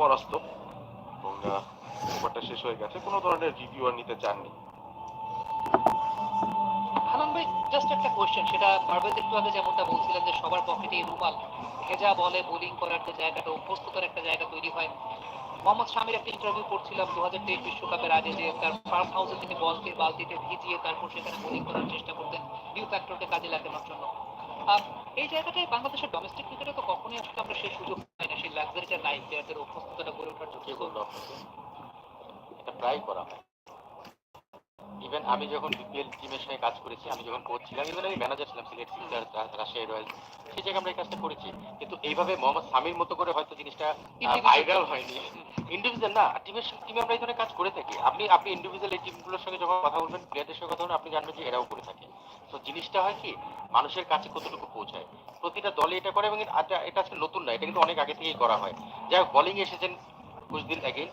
পরাস্ত এবং ব্যাপারটা শেষ হয়ে গেছে, কোনো ধরনের রিভিউ আর নিতে চাননি। হানান ভাই, জাস্ট একটা কোয়েশ্চেন, সেটা পারভেজ একটু আগে যেমনটা বলছিলেন যে সবার পকেটে রুমাল, ভেজা বলে বোলিং করার যে জায়গাটা, অভ্যস্ততার একটা জায়গা তৈরি হয়। মোহাম্মদ শামির একটা ইন্টারভিউ করছিলাম 2023 বিশ্বকাপের আগে, যে তার ফার্ম হাউসে তিনি বলকে বালতিতে ভিজিয়ে তারপর সেখানে বোলিং করার চেষ্টা করতেন ভিউ ফ্যাক্টরকে কাজে লাগানোর জন্য। এই জায়গাটায় বাংলাদেশের ডোমেস্টিক ক্রিকেটে তো কখনোই আসলে আমরা সেই সুযোগ পাই না, সেই লাক্সারিটা লাইফ প্লেয়ারদের অভ্যস্ততাটা গড়ে ওঠার জন্য। কে বললো আপনাকে? এটা প্রায় করা হয়। ইভেন আমি যখন বিপিএল টিমের সঙ্গে কাজ করেছি, আমি যখন কোচ ছিলাম, ইভেন আমি ম্যানেজার ছিলাম সিলেট সিস্টার্স, রাজশাহী রয়্যালস, সেই জায়গায় আমরা এই কাজটা করেছি। কিন্তু এইভাবে মোহাম্মদ সামির মতো করে হয়তো জিনিসটা ভাইরাল হয়নি। ইন্ডিভিজুয়াল না, টিমে আমরা এই ধরনের কাজ করে থাকি। আপনি ইন্ডিভিজুয়াল এই টিমগুলোর সঙ্গে যখন কথা বলবেন, প্লেয়ারদের সঙ্গে কথা বলবেন, আপনি জানবেন যে এরাও করে থাকে। তো জিনিসটা হয় কি, মানুষের কাছে কতটুকু পৌঁছায়, প্রতিটা দলে এটা করে। এবং এটা আজকে নতুন না, এটা কিন্তু অনেক আগে থেকেই করা হয়। যাই হোক, বোলিং এসেছেন কুশদিন অ্যাগেইন।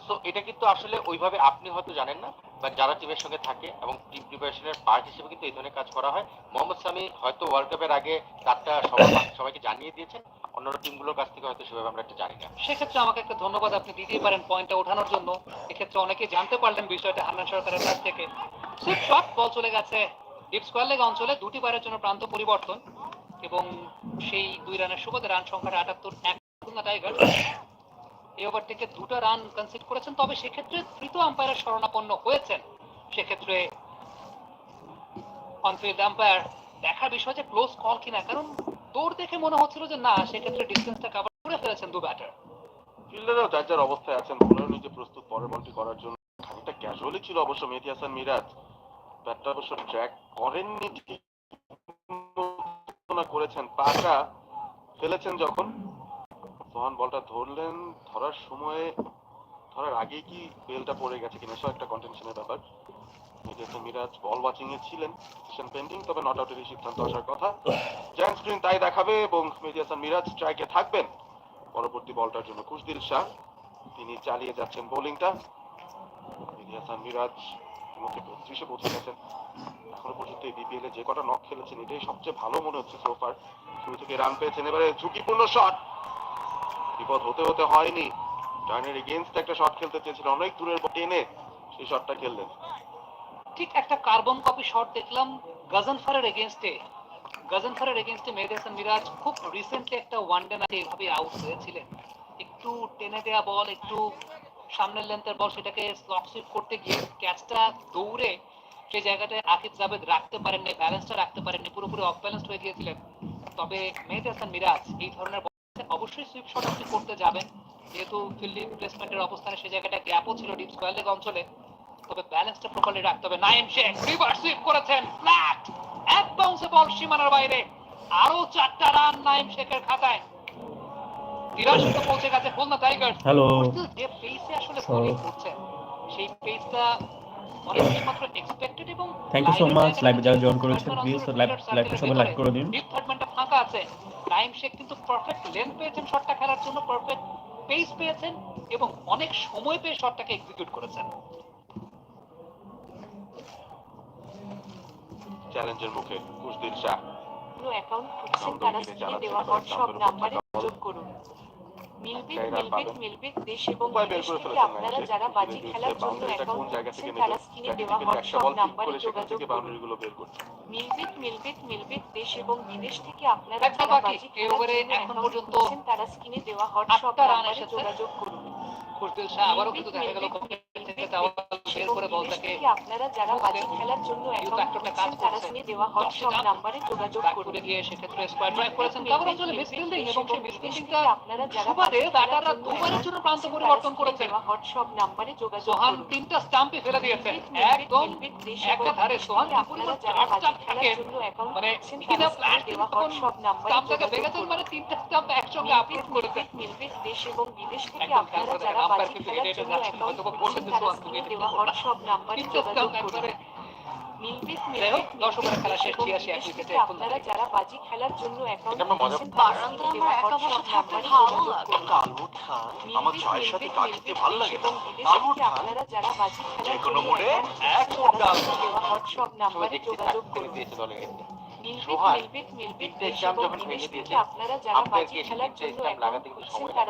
সো এটা কিন্তু আসলে ওইভাবে আপনি হয়তো জানেন না, বা যারা টিমের সঙ্গে থাকে এবং টিম প্রিপারেশনের পার্ট হিসেবে কিন্তু এই ধরনের কাজ করা হয়। মোহাম্মদ সামি হয়তো ওয়ার্ল্ড কাপের আগে তারটা সবাইকে জানিয়ে দিয়েছেন, অন্যান্য টিমগুলোর কাছ থেকে হয়তো সেভাবে আমরা একটা জানি না। সেক্ষেত্রে আমাকে একটা ধন্যবাদ আপনি দিতেই পারেন পয়েন্টটা ওঠানোর জন্য। এক্ষেত্রে অনেকে জানতে পারলেন বিষয়টা হান্নান সরকারের কাছ থেকে। সুইপ শট, বল চলে গেছে ডিপ স্কোয়ার লেগ অঞ্চলে, 2টি বারের জন্য প্রান্ত পরিবর্তন, এবং সেই 2 রানের সুবাদে রান সংখ্যাটা 78। খুলনা টাইগার এই ওভার থেকে 2টা রান কনসিড করেছেন, তবে সেক্ষেত্রে তৃতীয় আম্পায়ারের শরণাপন্ন হয়েছেন। সেক্ষেত্রে অনফিল্ড আম্পায়ার দেখার বিষয় যে ক্লোজ কল কিনা, কারণ দৌড় দেখে মনে হচ্ছিল যে না, সেক্ষেত্রে ডিস্টেন্সটা কভার করে ফেলেছেন 2 ব্যাটার। ফিল্ডারও যার যার অবস্থায় আছেন, বোলারও নিজে প্রস্তুত পরের বলটি করার জন্য। খানিকটা ক্যাজুয়ালি ছিল অবশ্য মেহেদী হাসান মিরাজ, ব্যাটটা অবশ্য ট্র্যাক করেননি, ঠিক করেছেন, পাটা ফেলেছেন যখন সোহান বলটা ধরলেন, ধরার সময়ে ধরার আগে কি বেলটা পড়ে গেছে কিনা, সব একটা কন্টেনশনের ব্যাপার। মেহেদী হাসান মিরাজ বল ওয়াচিং এ ছিলেন, পেন্ডিং, তবে নট আউটের সিদ্ধান্ত আসার কথা। জ্যান স্ক্রিন তাই দেখাবে এবং মেহেদী হাসান মিরাজ স্ট্রাইকে থাকবেন পরবর্তী বলটার জন্য। খুশদিল শাহ তিনি চালিয়ে যাচ্ছেন বোলিংটা। মেহেদী হাসান মিরাজ ইতিমধ্যে 32-এ পৌঁছে গেছেন। এখনো পর্যন্ত এই বিপিএল এ যে কটা নক খেলেছেন, এটাই সবচেয়ে ভালো মনে হচ্ছে সোফার। শুরু থেকে রান পেয়েছেন, এবারে ঝুঁকিপূর্ণ শট, বিপদ হতে হতে হয়নি। টার্নের এগেইনস্ট একটা শট খেলতে চেয়েছিলেন, অনেক দূরের টেনে সেই শটটা খেললেন। ঠিক একটা কার্বন কপি শট দেখলাম গাজনফারের এগেইনস্টে। গাজনফারের এগেইনস্টে মেহেদী হাসান মিরাজ খুব রিসেন্টলি একটা ওয়ানডে ম্যাচে এভাবে আউট হয়েছিলেন। একটু টেনে দেয়া বল, একটু সামনের লেন্থের বল, সেটাকে স্লট সুইপ করতে গিয়ে ক্যাচটা দৌড়ে সেই জায়গাটায় আকিব জাভেদ রাখতে পারেননি, ব্যালেন্সটা রাখতে পারেননি, পুরোপুরি অফ ব্যালেন্সড হয়ে গিয়েছিলেন। তবে মেহেদী হাসান মিরাজ এই ধরনের অবশ্যই সুইপ শট আপনি করতে যাবেন, যেহেতু ফিল্ডিং প্লেসমেন্টের অবস্থানে সেই জায়গাটা গ্যাপও ছিল ডিপ স্কয়ার লেগ অঞ্চলে, তবে ব্যালেন্সটা প্রপারলি রাখতে হবে। নাইম শেখ রিভার্স সুইপ করেছেন, ফ্ল্যাট এক বাউন্সে বল সীমানার বাইরে। আরো 4টা রান নাইম শেখের খাতায়। 83 পৌঁছে গেছে খুলনা টাইগার্স। হ্যালো, যে পেসে আসলে বোলিং করছেন, সেই পেসটা অনেকটাই মাত্র এক্সপেক্টেড। এবং থ্যাংক ইউ সো মাচ লাইভে যারা জয়েন করেছেন, প্লিজ লাইভটা সবাই লাইক করে দিন। ডিপ থার্ডম্যানটা ফাঁকা আছে, নাইম শেখ কিন্তু পারফেক্ট লেন্থ পেয়েছেন শটটা খেলার জন্য, পারফেক্ট পেস পেয়েছেন এবং অনেক সময় পেয়ে শটটাকে এক্সিকিউট করেছেন। চ্যালেঞ্জের মুখে খুশদিল শাহ অ্যাকাউন্ট খুঁজছেন, তারা স্ক্রিনে দেওয়া হোয়াটসঅ্যাপ নাম্বারে যোগ করুন। মিলবিট দেশ এবং বিদেশ থেকে আপনারা যারা বাজি খেলার জন্য অ্যাকাউন্ট খুঁজছেন, তারা স্ক্রিনে দেওয়া হোয়াটসঅ্যাপ নাম্বারে যোগাযোগ করুন। মিলবিট দেশ এবং বিদেশ থেকে আপনারা যারা বাজি খেলার জন্য অ্যাকাউন্ট খুঁজছেন, তারা স্ক্রিনে দেওয়া হোয়াটসঅ্যাপ নাম্বারে যোগাযোগ করুন। খুশদিল শাহ আবারও কিন্তু দেখা গেল আপনারা যারা বাজি খেলার জন্য অ্যাকাউন্ট খুঁজছেন, তারা স্ক্রিনে দেওয়া হোয়াটসঅ্যাপ নাম্বারে যোগাযোগ করুন। গিয়ে সেক্ষেত্রে স্কোয়াড ড্রাইভ করেছেন কভার অঞ্চলে মিসফিল্ডিং, এবং সেই মিসফিল্ডিংটা আপনারা যারা সুবাদে ব্যাটাররা দুবারের জন্য প্রান্ত পরিবর্তন করেছেন। হোয়াটসঅ্যাপ নাম্বারে যোগাযোগ সোহান করুন। 3টা স্টাম্পে ফেলে দিয়েছেন, একদম একটা ধারে সোহান আপনারা যারা বাজি খেলার জন্য অ্যাকাউন্ট মানে খুঁজছেন, কিনা তারা প্ল্যান দেওয়া হোয়াটসঅ্যাপ নাম্বারে স্টাম্পটাকে যোগাযোগ ভেঙেছেন, করুন। মানে 3টা স্টাম্প একসঙ্গে আপলোড করেছেন। মিলবিট দেশ এবং বিদেশ থেকে একদম আপনারা খেয়াল করে যারা দেখেন, আম্পায়ার বাজি কিন্তু খেলার হেঁটে জন্য যাচ্ছেন, অ্যাকাউন্ট হয়তো খুঁজছেন, বলে তারা সোহান স্ক্রিনে তুমি দেওয়া হোয়াটসঅ্যাপ নাম্বারে 3টা যোগাযোগ স্টাম্প করুন। একবারে। মিলবিট যাই হোক, দর্শকের খেলা শেষ, এবং 86 বিদেশ উইকেটে থেকে আপনারা যারা বাজি খেলার জন্য অ্যাকাউন্ট এটা আমার মজা। খুঁজছেন, তারা স্ক্রিনে দেওয়া হোয়াটসঅ্যাপ নাম্বারে যোগাযোগ করুন। কালুর খান আমার চায়ের সাথে চা খেতে ভালো লাগে না। এবং বিদেশ কালুর থেকে খান আপনারা যারা বাজি খেলার যেকোনো জন্য মোড়ে অ্যাকাউন্ট এক খুঁজছেন, মোট তারা ডাল। স্ক্রিনে দেওয়া হোয়াটসঅ্যাপ নাম্বারে যোগাযোগ করুন। সোহান মিলবিট তিনটে দেশ স্টাম্প এবং যখন বিদেশ ভেঙে থেকে দিয়েছে, আপনারা যারা বাজি আম্পায়ারকে খেলার তিনটে জন্য স্টাম্প অ্যাকাউন্ট লাগাতে কিন্তু খুঁজছেন, সময় তারা